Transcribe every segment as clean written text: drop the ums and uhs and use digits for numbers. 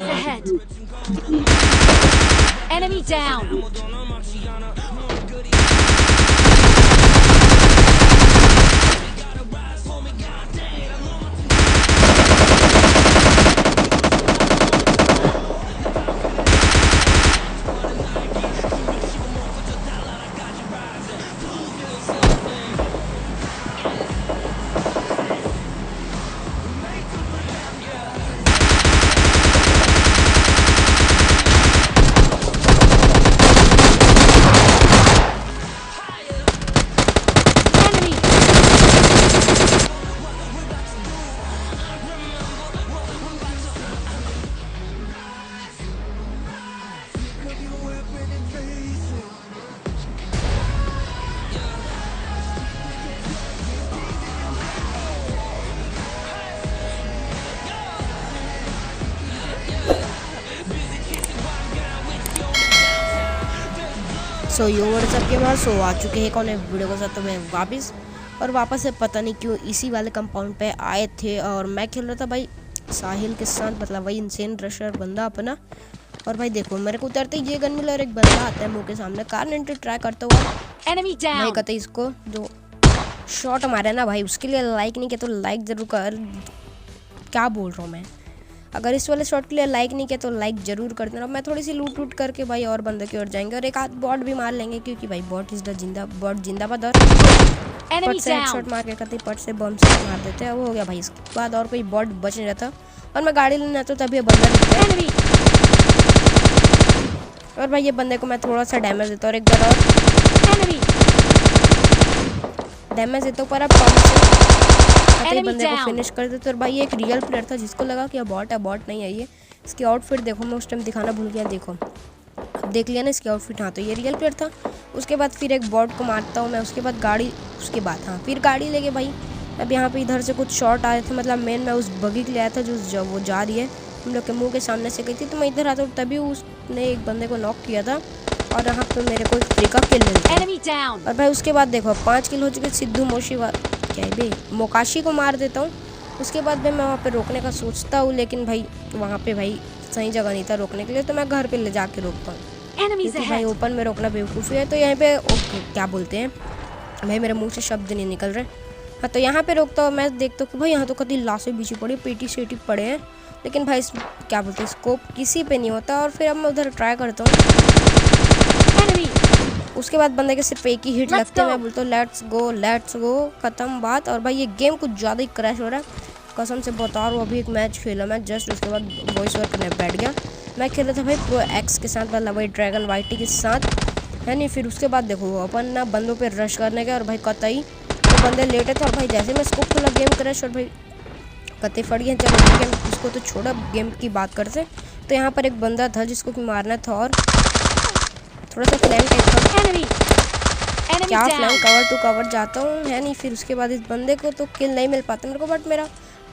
Ahead. Enemy down. सो यो WhatsApp के बाद सो आ चुके हैं कौन है वीडियो के साथ तो मैं वापस से पता नहीं क्यों इसी वाले कंपाउंड पे आए थे और मैं खेल रहा था भाई साहिल के साथ, मतलब वही इंसेन रशर बंदा अपना। और भाई देखो मेरे को उतरते ही ये गन मिला और एक बंदा आता है मुंह के सामने, कार एंट्री ट्राई करता हुआ भाई कहते इसको जो शॉट मारे ना भाई उसके लिए लाइक नहीं किया तो लाइक जरूर कर। क्या बोल रहा हूँ मैं, अगर इस वाले शॉट के लिए लाइक नहीं किया तो लाइक जरूर कर देना। मैं थोड़ी सी लूट करके भाई और बंदों की ओर जाएंगे और एक आध बॉट भी मार लेंगे क्योंकि भाई बॉट इज द जिंदाबाद। और पट से हेडशॉट मार के करते पट से बम से मार देते हैं, वो हो गया भाई। इसके बाद और कोई बॉट बच नहीं रहता और मैं गाड़ी लेना तो तभी बंदा दिखता है और भाई ये बंदे को मैं थोड़ा सा डैमेज देता हूँ और एक बार और डैमेज देता हूँ पर अब बंदे को फिनिश कर देते। और भाई एक रियल प्लेयर था जिसको लगा कि बॉट है, बॉट नहीं है ये। इसकी आउटफिट देखो, मैं उस टाइम दिखाना भूल गया, देखो अब देख लिया ना इसकी आउटफिट। हाँ तो ये रियल प्लेयर था। उसके बाद फिर एक बॉट को मारता हूँ मैं, उसके बाद गाड़ी, उसके बाद हाँ फिर गाड़ी लेके भाई अब यहाँ पे इधर से कुछ शॉट आए थे, मतलब मेन मैं उस बगी के लिए आया था जो वो जा रही है हम लोग के मुँह के सामने से गई थी, तो मैं इधर आता हूँ तभी उसने एक बंदे को नॉक किया था और यहाँ पे मेरे को एक फ्री का किल मिलता है। और भाई उसके बाद देखो 5 किल हो चुके। सिद्धू मोकाशी को मार देता हूँ। उसके बाद भाई मैं वहाँ पे रोकने का सोचता हूँ लेकिन भाई वहाँ पे भाई सही जगह नहीं था रोकने के लिए, तो मैं घर पे ले जाके रोकता हूँ क्योंकि भाई ओपन में रोकना बेवकूफ़ी है। तो यहाँ पे क्या बोलते हैं भाई, मेरे मुंह से शब्द नहीं निकल रहे। हाँ तो यहाँ पे रोकता हूँ। मैं देखता हूँ कि भाई यहाँ तो कभी लाशें बिछी पड़ी, पेटी सेटी पड़े हैं, लेकिन भाई क्या बोलते हैं स्कोप किसी पे नहीं होता। और फिर अब मैं उधर ट्राई करता हूँ। उसके बाद बंदे के सिर्फ एक ही हिट लगते हैं, मैं बोलता हूँ लेट्स गो खत्म बात। और भाई ये गेम कुछ ज़्यादा ही क्रैश हो रहा है कसम से बता रहा हूँ। अभी एक मैच खेला मैं जस्ट, उसके बाद वॉइस ओवर करने बैठ गया। मैं खेल रहा था भाई प्रो एक्स के साथ, मतलब भाई ड्रैगन वाइटी के साथ है नहीं। फिर उसके बाद देखो अपन ना बंदों पे रश करने गया और भाई कतई तो बंदे लेटे थे और भाई जैसे मैं स्कोप खोला गेम क्रैश और भाई कते फट गए। चलो गेम उसको तो छोड़ा, गेम की बात करते। तो यहाँ पर एक बंदा था जिसको कि मारना था और थोड़ा सा फ्लैंक टाइप का क्या फ्लैंक कवर टू कवर जाता हूँ है नहीं। फिर उसके बाद इस बंदे को तो किल नहीं मिल पाता मेरे को, बट मेरा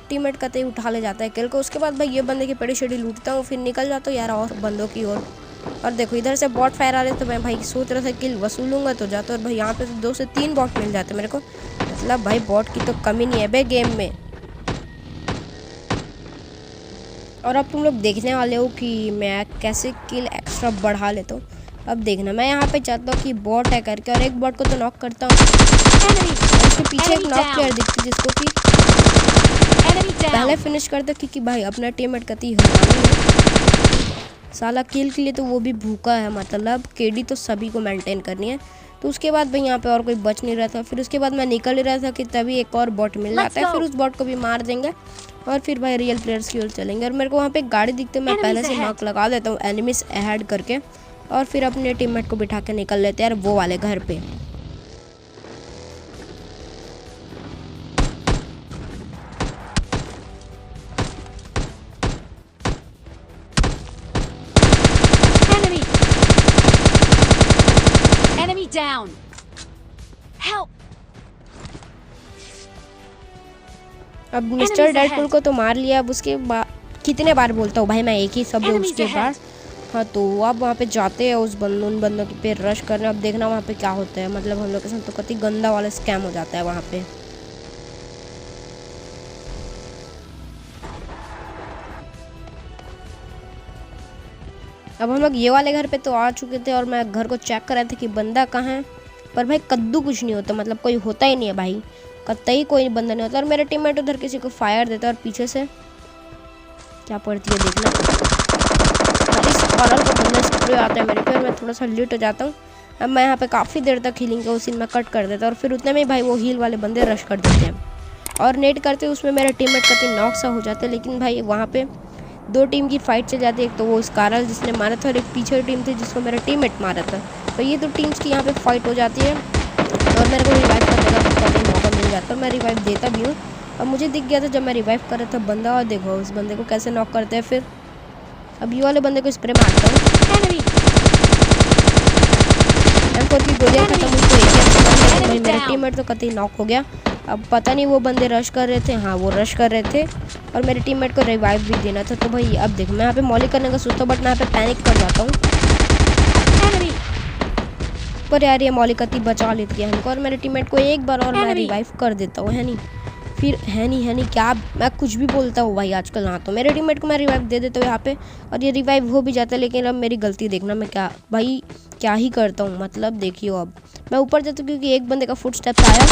टीममेट कतई उठा ले जाता है किल को। उसके बाद भाई ये बंदे की पेड़ी शेड़ी लूटता हूँ, फिर निकल जाता हूँ यार और बंदों की ओर। और देखो इधर से बॉट फायर आ रहे तो मैं भाई सोच रहा था किल वसूलूंगा तो जाता, और भाई यहाँ पे तो 2 से 3 बॉट मिल जाते मेरे को, मतलब भाई बॉट की तो कमी नहीं है भाई गेम में। और अब तुम लोग देखने वाले हो कि मैं कैसे किल एक्स्ट्रा बढ़ा लेता हूँ। अब देखना मैं यहाँ पे चाहता हूँ कि बॉट है करके और एक बॉट को तो नॉक करता हूँ। उसके पीछे एक नॉक प्लेयर दिखती जिसको कि पहले फिनिश करता क्योंकि भाई अपना टीममेट कती साला किल के लिए तो वो भी भूखा है, मतलब केडी तो सभी को मेंटेन करनी है। तो उसके बाद भाई यहाँ पे और कोई बच नहीं रहा था। फिर उसके बाद मैं निकल ही रहा था कि तभी एक और बॉट मिल जाता है, फिर उस बॉट को भी मार देंगे और फिर भाई रियल प्लेयर्स की ओर चलेंगे। और मेरे को वहाँ पे एक गाड़ी दिखती है, मैं पहले से नॉक लगा देता हूँ एनिमीज अहेड करके और फिर अपने टीममेट को बिठा के निकल लेते हैं यार वो वाले घर पे। Enemy down. Help. अब मिस्टर डेडपुल को तो मार लिया। अब उसके बाद कितने बार बोलता हूँ भाई मैं एक ही शब्द उसके पास। हाँ तो अब वहाँ पे जाते हैं उन बंदों की पे रश करने। अब देखना वहाँ पे क्या होता है, मतलब हम लोग के साथ तो कति गंदा वाला स्कैम हो जाता है वहाँ पे। अब हम लोग ये वाले घर पे तो आ चुके थे और मैं घर को चेक कर रहा था कि बंदा कहाँ है, पर भाई कद्दू कुछ नहीं होता, मतलब कोई होता ही नहीं है भाई, कतई कोई बंदा नहीं होता। और मेरे टीममेट उधर किसी को फायर देता है और पीछे से क्या पड़ती है देखना, इस कॉलर का बंदा स्प्रे आता है मेरे पे और मैं थोड़ा सा लेट हो जाता हूँ। अब मैं यहाँ पे काफ़ी देर तक हीलिंग का उसी में कट कर देता और फिर उतने में भाई वो हील वाले बंदे रश कर देते हैं और नेट करते उसमें मेरा टीममेट कतई नॉक सा हो जाता है। लेकिन भाई वहाँ पे दो टीम की फाइट चल जाती है, एक तो वो स्कारल जिसने मारा था और एक पीछे टीम थी जिसको मेरा टीममेट मारा था। तो ये दो टीम्स की यहाँ पे फाइट हो जाती है और मेरे को रिवाइव करने का कतई मौका मिल जाता है, मैं रिवाइव देता भी हूँ। अब मुझे दिख गया था जब मैं रिवाइव कर रहा था बंदा, और देखो उस बंदे को कैसे नॉक करते हैं। फिर अब ये वाले बंदे को स्प्रे मारता हूँ, M4 की गोलियाँ खत्म हुई तो एक भाई मेरा टीममेट तो कतई नॉक हो गया। अब पता नहीं वो बंदे रश कर रहे थे, हाँ वो रश कर रहे थे और मेरे टीममेट को रिवाइव भी देना था। तो भाई अब देखो मैं यहाँ पे मॉली करने का सोचता हूँ बट मैं यहाँ पे पैनिक कर जाता हूँ, पर यार ये मॉली कतई बचा लेती है हमको और मेरे टीममेट को एक बार और मैं रिवाइव कर देता हूँ, है नहीं फिर है नहीं क्या मैं कुछ भी बोलता हूँ भाई आजकल। हाँ तो मेरे टीममेट को मैं रिवाइव दे देता हूँ यहाँ पे और ये रिवाइव हो भी जाता है। लेकिन अब मेरी गलती देखना, मैं क्या ही करता हूँ, मतलब देखिए अब मैं ऊपर जाता हूँ क्योंकि एक बंदे का फुट स्टेप्स आया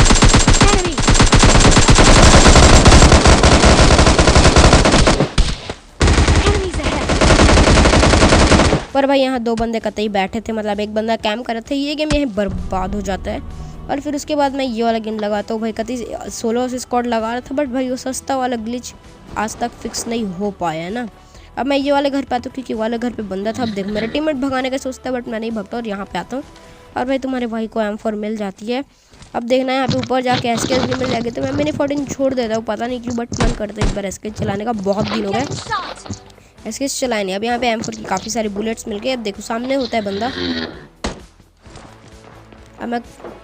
पर भाई यहाँ दो बंदे कतई बैठे थे, मतलब एक बंदा कैम्प कर रहे थे। ये गेम यहीं बर्बाद हो जाता है और फिर उसके बाद मैं ये वाला गेम लगाता हूँ। भाई कतई 16 स्क्वाड लगा रहा था बट भाई वो सस्ता वाला ग्लिच आज तक फिक्स नहीं हो पाया है ना। अब मैं ये वाले घर पे आता हूँ क्योंकि वाले घर पे बंदा था। अब देखो मेरा टीममेट भगाने का सोचता है बट मैं नहीं भगता और यहाँ पे आता हूँ और भाई तुम्हारे भाई को M4 मिल जाती है। अब देखना यहाँ पे ऊपर जाके SKS भी मिल जाएगी तो मैं मिनी 14 छोड़ देता हूँ, पता नहीं क्यों बट मन करता है एक बार SKS चलाने का, बहुत दिन हो गए SKS चलाए नहीं। अब यहाँ पे M4 की काफ़ी सारी बुलेट्स मिल गई। अब देखो सामने होता है बंदा, अब मैं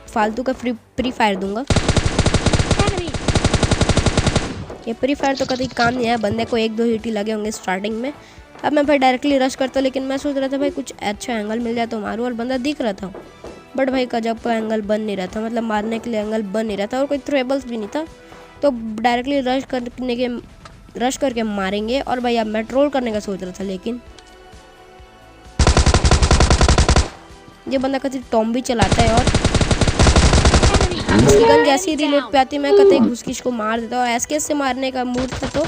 फालतू का फ्री फायर दूंगा, ये फ्री फायर तो कभी काम नहीं है, बंदे को 1-2 हिट ही लगे होंगे स्टार्टिंग में। अब मैं भाई डायरेक्टली रश करता हूँ लेकिन मैं सोच रहा था भाई कुछ अच्छा एंगल मिल जाए तो मारूँ और बंदा दिख रहा था बट भाई गजब का एंगल बन नहीं रहा था, मतलब मारने के लिए एंगल बन नहीं रहा था और कोई थ्रेबल्स भी नहीं था। तो डायरेक्टली रश करके मारेंगे और भाई अब मैं ट्रोल करने का सोच रहा था लेकिन ये बंदा कभी टॉम भी चलाता है और इसकी गन जैसी ही रिलोड पे आती मैं कतई घुसकिश को मार देता और SKS से मारने का मूड था तो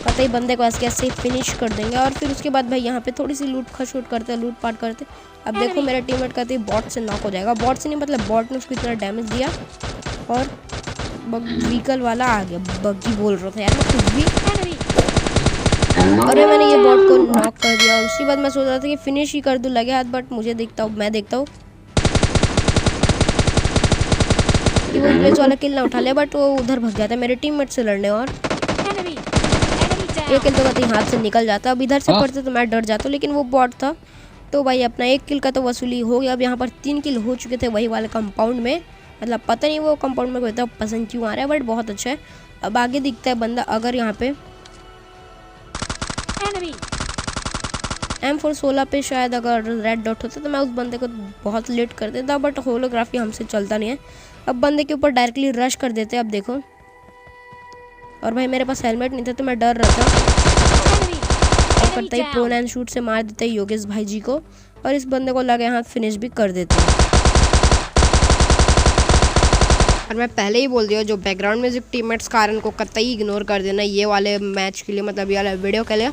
कतई बंदे को SKS से फिनिश कर देंगे। और फिर उसके बाद भाई यहाँ पे थोड़ी सी लूट करते लूट पाट करते। अब देखो मेरा टीममेट कतई बॉट से नॉक हो जाएगा, बॉट से नहीं मतलब बॉट ने उसको इतना डैमेज दिया और व्हीकल वाला आ गया, बग्गी बोल रहा था यार मैं कुछ भी, और मैंने ये बॉट को नॉक कर दिया। उसके बाद मैं सोच रहा था कि फिनिश ही कर दूँ लगे हाथ बट मुझे मैं देखता हूँ कि वो प्लेस वाला किल ना उठा ले बट वो उधर भाग जाता है मेरे टीममेट से लड़ने और एक किल तो कतई हाथ से निकल जाता। अब इधर से पड़ते तो मैं डर जाता हूँ लेकिन वो बॉट था तो भाई अपना 1 किल का तो वसूली हो गया। अब यहाँ पर 3 किल हो चुके थे वही वाले कंपाउंड में, मतलब पता नहीं वो कंपाउंड में कोई इतना पसंद क्यों आ रहा है बट बहुत अच्छा है। अब आगे दिखता है बंदा, अगर यहाँ पे M4 16 पे शायद अगर रेड डॉट होता तो मैं उस बंदे को बहुत लेट कर देता बट होलोग्राफी हमसे चलता नहीं है। अब बंदे के ऊपर डायरेक्टली रश कर देते हैं। अब देखो और भाई मेरे पास हेलमेट नहीं था तो मैं डर रहा था और करता ही प्रोन एंड शूट से मार देते हैं योगेश भाई जी को और इस बंदे को लगे हाथ फिनिश भी कर देते हैं। और मैं पहले ही बोल दिया जो बैकग्राउंड म्यूजिक टीममेट्स कारण को कतई इग्नोर कर देना ये वाले मैच के लिए, मतलब ये वाले वीडियो के लिए।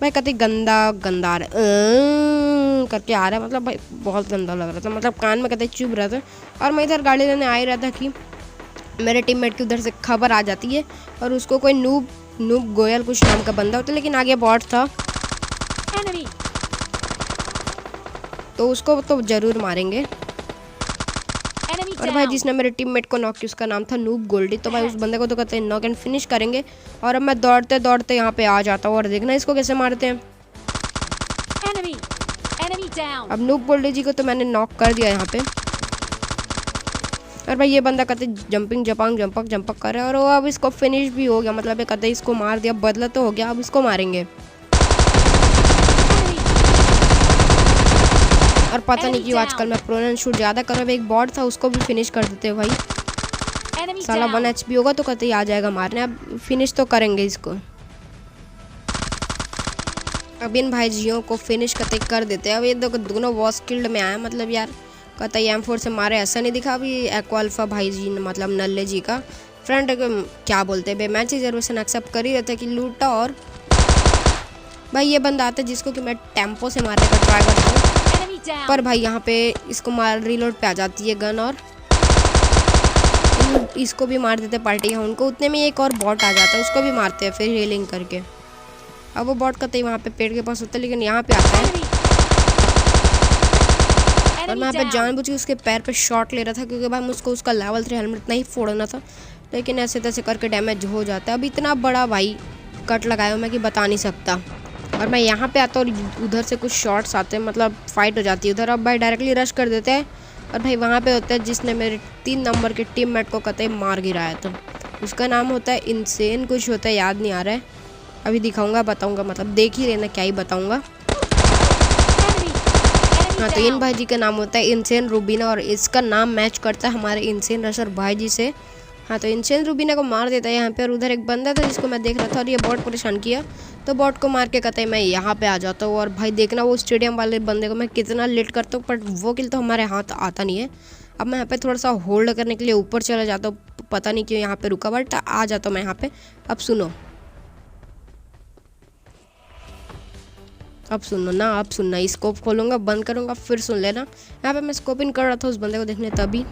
भाई कतई गंदा आ रहा है करके आ रहा है, मतलब भाई बहुत गंदा लग रहा था, मतलब कान में कतई चुभ रहा था। और मैं इधर गाड़ी लेने आ ही रहा था कि मेरे टीममेट की उधर से खबर आ जाती है और उसको कोई नूब गोयल कुछ नाम का बंदा होता है लेकिन आगे बॉट था तो उसको तो जरूर मारेंगे। और भाई जिसने मेरे टीममेट को नॉक किया उसका नाम था नूब गोल्डी, तो भाई उस बंदे को तो कहते हैं नॉक एंड फिनिश करेंगे। और अब मैं दौड़ते दौड़ते यहाँ पे आ जाता हूँ और देखना इसको कैसे मारते हैं। अब नूब गोल्डी जी को तो मैंने नॉक कर दिया यहाँ पे और भाई ये बंदा कहते जंपिंग जंपक कर रहा है और वो अब इसको फिनिश भी हो गया, मतलब ये कहते इसको मार दिया, बदला तो हो गया, अब इसको मारेंगे। और पता नहीं क्यों आजकल मैं प्रोन एंड शूट ज़्यादा कर रहा हूँ। एक बॉट था उसको भी फिनिश कर देते हैं भाई, साला 1 HP होगा तो कहते ही आ जाएगा मारने। अब फिनिश तो करेंगे इसको अब इन भाईजियों को फिनिश कर देते हैं। अब ये दोनों वॉस किल्ड में आए, मतलब यार कतई M4 से मारे ऐसा नहीं दिखा। अभी एक्वा अल्फा भाई जी मतलब नल्ले जी का फ्रेंड क्या बोलते हैं मैच रिजर्वेशन एक्सेप्ट कर ही रहते कि लूटा। और भाई ये बंदा आता है जिसको कि मैं टेम्पो से मारने का ट्राई करता हूँ, पर भाई यहाँ पे इसको मार रिलोड पे आ जाती है गन और इसको भी मार देते पार्टी है उनको। उतने में एक और बॉट आ जाता है, उसको भी मारते हैं फिर हीलिंग करके। अब वो बॉट कतई वहाँ पे पेड़ के पास होता है, लेकिन यहाँ पे आता है और मैं यहाँ पे जानबूझ के उसके पैर पे शॉट ले रहा था क्योंकि भाई मुझको उसका लेवल 3 हेलमेट नहीं फोड़ना था, लेकिन ऐसे तैसे करके डैमेज हो जाता है। अब इतना बड़ा भाई कट लगाया मैं कि बता नहीं सकता। और मैं यहाँ पे आता हूँ और उधर से कुछ शॉट्स आते हैं, मतलब फाइट हो जाती है उधर। अब भाई डायरेक्टली रश कर देते हैं और भाई वहाँ पे होता है जिसने मेरे 3 नंबर के टीममेट को कतई मार गिराया था। उसका नाम होता है इनसेन, कुछ होता है याद नहीं आ रहा है, अभी दिखाऊंगा बताऊंगा, मतलब देख ही लेना क्या ही बताऊंगा। हाँ तो इन भाई जी का नाम होता है इनसेन रूबीना और इसका नाम मैच करता है हमारे इनसेन रशर भाई जी से। हाँ तो इनसेन रूबीना को मार देता है यहाँ पे। और उधर एक बंदा था जिसको मैं देख रहा था और ये बॉट परेशान किया, तो बॉट को मार के कतई मैं यहाँ पे आ जाता हूँ। और भाई देखना वो स्टेडियम वाले बंदे को मैं कितना लेट करता हूँ, बट वो किल तो हमारे हाथ आता नहीं है। अब मैं यहाँ पे थोड़ा सा होल्ड करने के लिए ऊपर चला जाता हूँ, पता नहीं क्यों यहाँ पे रुका, बट आ जाता हूँ मैं यहाँ पे। अब सुनो ना, अब सुनना, स्कोप खोलूंगा बंद करूंगा फिर सुन लेना। यहाँ पे मैं स्कोप इन कर रहा था उस बंदे को देखने, तभी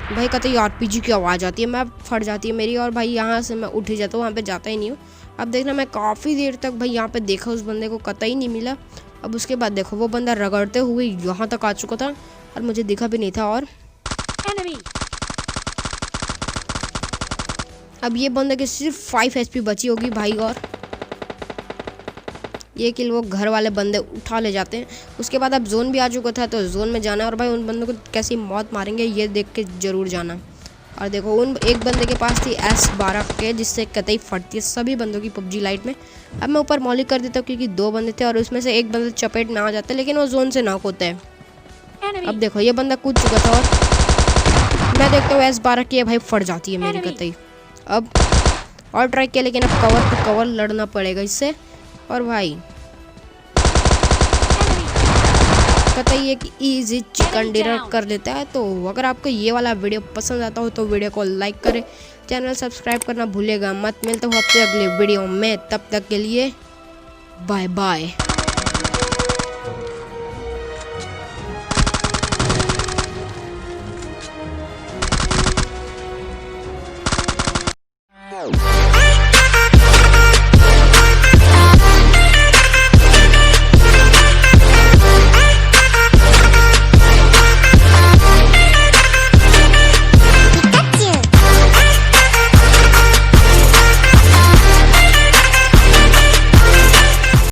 भाई कतई RPG की आवाज़ आती है, मैं फट जाती है मेरी और भाई यहाँ से मैं उठ ही जाता हूँ, वहाँ पे जाता ही नहीं हूँ। अब देखना मैं काफ़ी देर तक भाई यहाँ पे देखा उस बंदे को कतई नहीं मिला। अब उसके बाद देखो वो बंदा रगड़ते हुए यहाँ तक आ चुका था और मुझे दिखा भी नहीं था। और अब ये बंदे की सिर्फ 5 HP बची होगी भाई, और ये किल वो घर वाले बंदे उठा ले जाते हैं। उसके बाद अब जोन भी आ चुका था, तो जोन में जाना और भाई उन बंदों को कैसी मौत मारेंगे ये देख के ज़रूर जाना। और देखो उन एक बंदे के पास थी S12 के जिससे कतई फटती है सभी बंदों की PUBG लाइट में। अब मैं ऊपर मॉलिक कर देता हूँ क्योंकि 2 बंदे थे और उसमें से एक बंदा चपेट में आ जाता है, लेकिन वो जोन से नॉक होता है। अब देखो ये बंदा कूद चुका था और मैं देखता हूँ S12 की भाई फट जाती है मेरी कतई। अब और ट्राई किया, लेकिन अब कवर टू कवर लड़ना पड़ेगा इससे। और भाई कतई एक इजी चिकन डिनर कर लेता है। तो अगर आपको ये वाला वीडियो पसंद आता हो तो वीडियो को लाइक करें, चैनल सब्सक्राइब करना भूलेगा मत। मिलता हूँ आपसे अगले वीडियो में, तब तक के लिए बाय बाय।